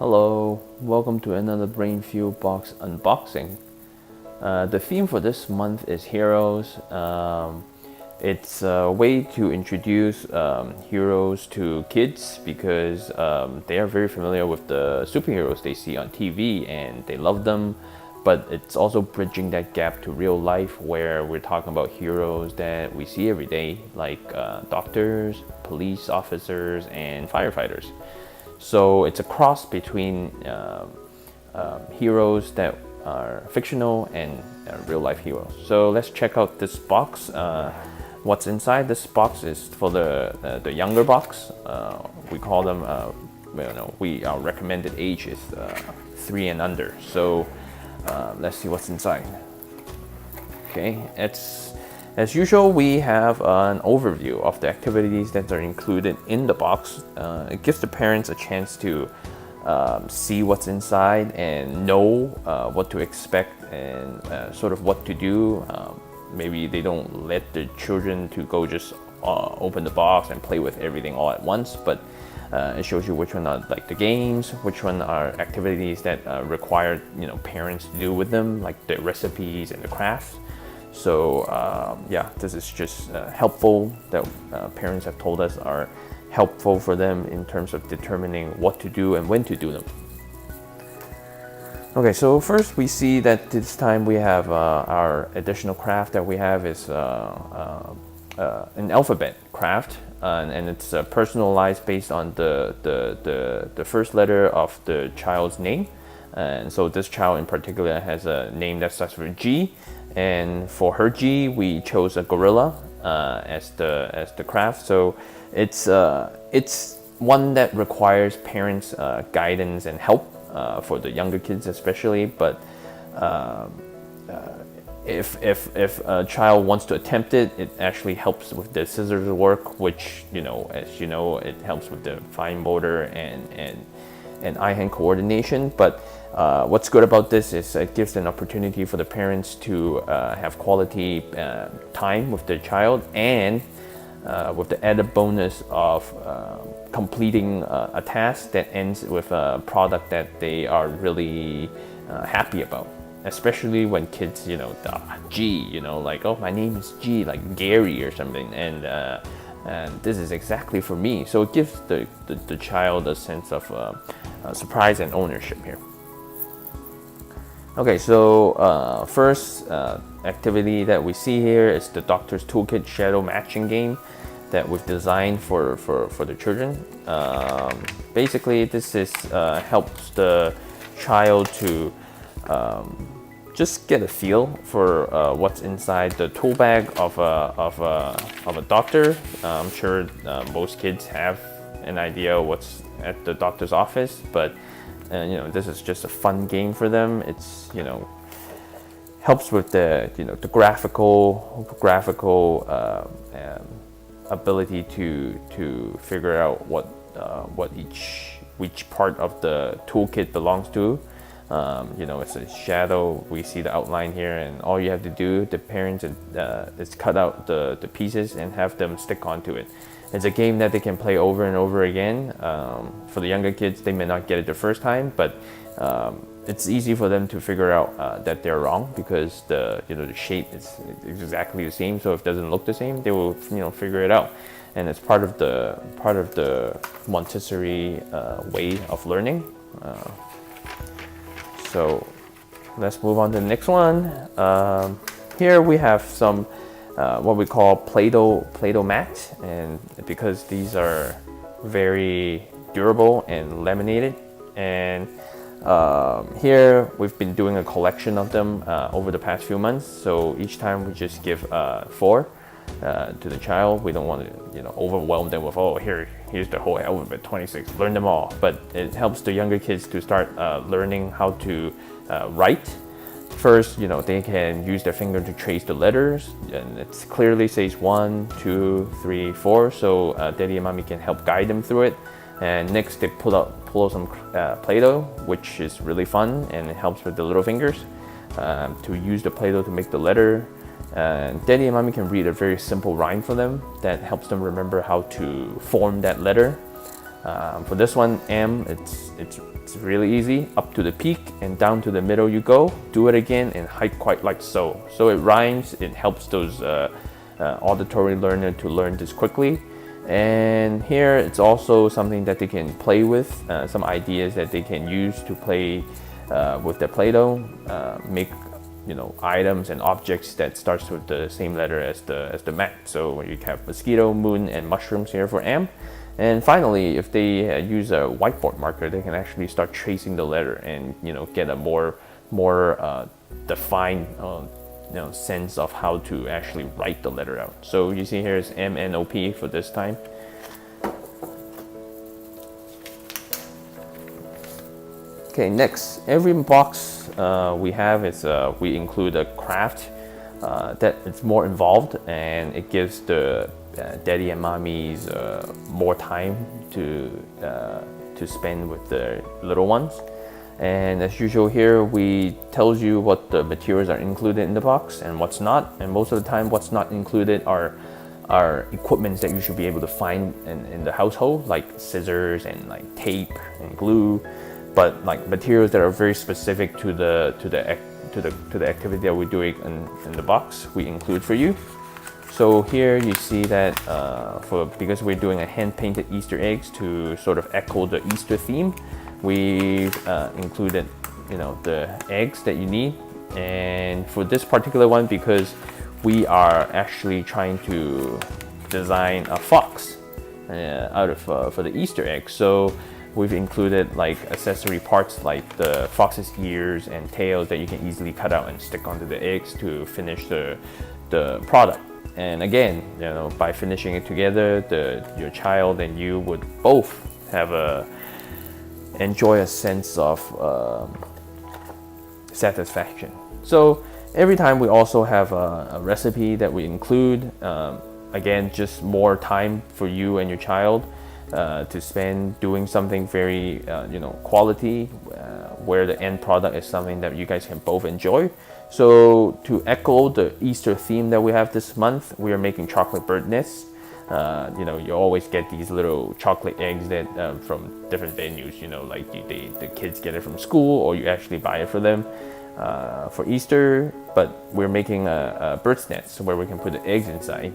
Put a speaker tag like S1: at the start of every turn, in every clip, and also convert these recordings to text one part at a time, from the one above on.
S1: Hello, welcome to another Brainfuel box unboxing. The theme for this month is heroes. It's a way to introduce heroes to kids because they are very familiar with the superheroes they see on TV and they love them. But it's also bridging that gap to real life where we're talking about heroes that we see every day, like doctors, police officers, and firefighters. So it's a cross between heroes that are fictional and real life heroes. So let's check out this box. What's inside this box is for the younger box. We call them, our recommended age is 3 and under. So let's see what's inside. Okay, as usual, we have an overview of the activities that are included in the box. It gives the parents a chance to see what's inside and know what to expect and sort of what to do. Maybe they don't let the children to go just open the box and play with everything all at once, but it shows you which one are like the games, which one are activities that require parents to do with them, like the recipes and the crafts. So this is just helpful that parents have told us are helpful for them in terms of determining what to do and when to do them. Okay, so first we see that this time we have our additional craft that we have is an alphabet craft, and it's personalized based on the first letter of the child's name. And so this child in particular has a name that starts with G. And for her G, we chose a gorilla as the craft. So it's one that requires parents' guidance and help for the younger kids especially. But if a child wants to attempt it, it actually helps with the scissors work, which as you know, it helps with the fine motor and eye-hand coordination. But what's good about this is it gives an opportunity for the parents to have quality time with their child, and with the added bonus of completing a task that ends with a product that they are really happy about. Especially when kids, the G, like, oh, my name is G, like Gary or something, and this is exactly for me. So it gives the child a sense of surprise and ownership here. Okay, so first activity that we see here is the Doctor's Toolkit Shadow Matching game that we've designed for the children. Basically, this is helps the child to just get a feel for what's inside the tool bag of a doctor. I'm sure most kids have an idea what's at the doctor's office, but this is just a fun game for them. It's helps with the the graphical ability to figure out what each part of the toolkit belongs to. It's a shadow. We see the outline here, and all you have to do, the parents, is cut out the pieces and have them stick onto it. It's a game that they can play over and over again. For the younger kids, they may not get it the first time, but it's easy for them to figure out that they're wrong because the shape is exactly the same. So if it doesn't look the same, they will figure it out. And it's part of the Montessori way of learning. So let's move on to the next one. Here we have some what we call Play-Doh mat, and because these are very durable and laminated, and here we've been doing a collection of them over the past few months. So each time we just give 4 to the child. We don't want to overwhelm them with, oh, here's the whole alphabet, 26, learn them all. But it helps the younger kids to start learning how to write. First, they can use their finger to trace the letters, and it clearly says 1, 2, 3, 4. So daddy and mommy can help guide them through it. And next, they pull out some Play-Doh, which is really fun, and it helps with the little fingers to use the Play-Doh to make the letter. Daddy and mommy can read a very simple rhyme for them that helps them remember how to form that letter. For this one, M, it's really easy. Up to the peak and down to the middle you go. Do it again and hike quite like so. So it rhymes. It helps those auditory learner to learn this quickly. And here it's also something that they can play with. Some ideas that they can use to play with the Play-Doh. Make items and objects that starts with the same letter as the mat. So you have mosquito, moon, and mushrooms here for M. And finally, if they use a whiteboard marker, they can actually start tracing the letter and get a more defined sense of how to actually write the letter out. So you see here is MNOP for this time. Okay, next, every box we have is we include a craft that it's more involved, and it gives the daddy and mommies more time to spend with the little ones. And as usual here, we tells you what the materials are included in the box and what's not. And most of the time, what's not included are equipments that you should be able to find in the household, like scissors and like tape and glue. But like materials that are very specific to the activity that we're doing in the box, we include for you. So here you see that because we're doing a hand-painted Easter eggs to sort of echo the Easter theme, we've included the eggs that you need. And for this particular one, because we are actually trying to design a fox out of for the Easter egg, so we've included like accessory parts like the fox's ears and tails that you can easily cut out and stick onto the eggs to finish the product. And again, by finishing it together, your child and you would both have enjoy a sense of satisfaction. So every time we also have a recipe that we include. Again, just more time for you and your child to spend doing something very quality, where the end product is something that you guys can both enjoy. So to echo the Easter theme that we have this month, we are making chocolate bird nests. You always get these little chocolate eggs that from different venues, like the kids get it from school, or you actually buy it for them for Easter. But we're making a bird's nest where we can put the eggs inside,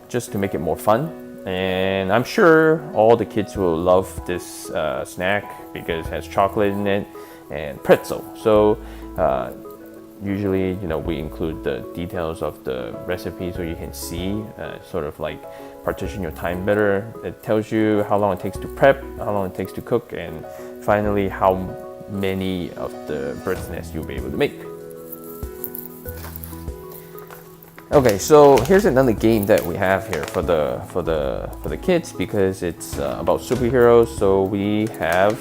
S1: just to make it more fun. And I'm sure all the kids will love this snack because it has chocolate in it and pretzel. So usually, we include the details of the recipe so you can see, sort of like partition your time better. It tells you how long it takes to prep, how long it takes to cook, and finally how many of the bird's nest you'll be able to make. Okay, so here's another game that we have here for the kids, because it's about superheroes. So we have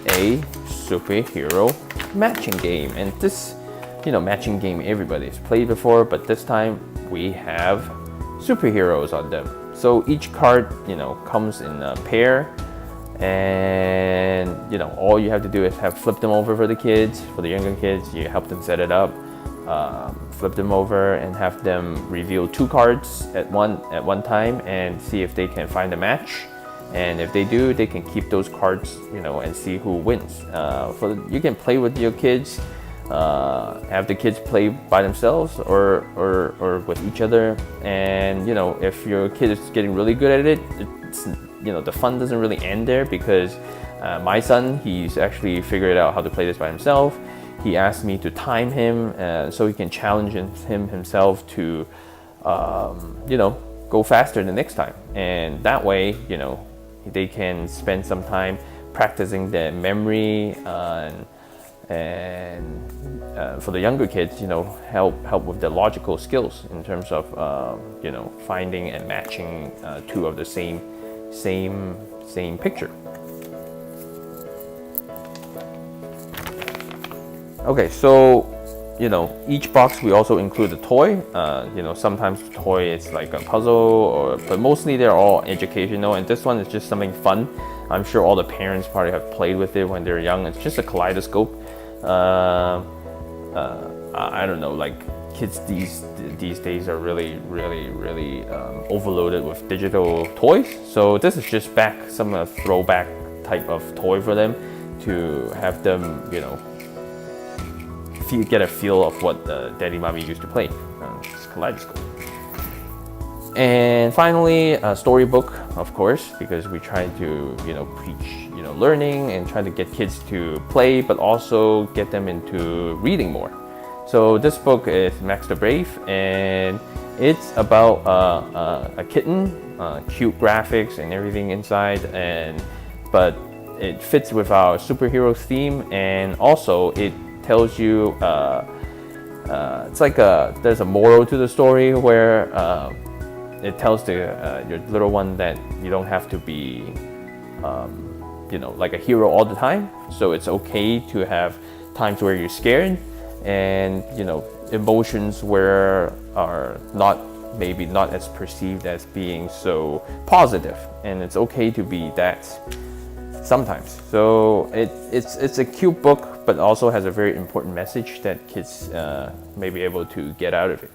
S1: a superhero matching game, and this matching game everybody's played before, but this time we have superheroes on them. So each card comes in a pair, and all you have to do is flip them over for the kids. For the younger kids, you help them set it up, flip them over and have them reveal 2 cards at one time and see if they can find a match. And if they do, they can keep those cards and see who wins. You can play with your kids, have the kids play by themselves or with each other. And if your kid is getting really good at it, it's the fun doesn't really end there, because my son, he's actually figured out how to play this by himself. He asked me to time him so he can challenge himself to go faster the next time. And that way they can spend some time practicing their memory, and for the younger kids, help with the logical skills in terms of finding and matching 2 of the same picture. Okay, so each box we also include a toy. Sometimes the toy is like a puzzle, but mostly they're all educational, and this one is just something fun. I'm sure all the parents probably have played with it when they're young. It's just a kaleidoscope. I don't know, like kids these days are really overloaded with digital toys. So this is just some throwback type of toy for them to have them, get a feel of what daddy mommy used to play. It's kaleidoscope. And finally, a storybook, of course, because we try to preach learning and try to get kids to play, but also get them into reading more. So this book is Max the Brave, and it's about a kitten, cute graphics and everything inside, but it fits with our superheroes theme, and also it tells you it's like there's a moral to the story where it tells your little one that you don't have to be like a hero all the time. So it's okay to have times where you're scared, and emotions where are maybe not as perceived as being so positive, and it's okay to be that sometimes. So it's a cute book, but also has a very important message that kids may be able to get out of it.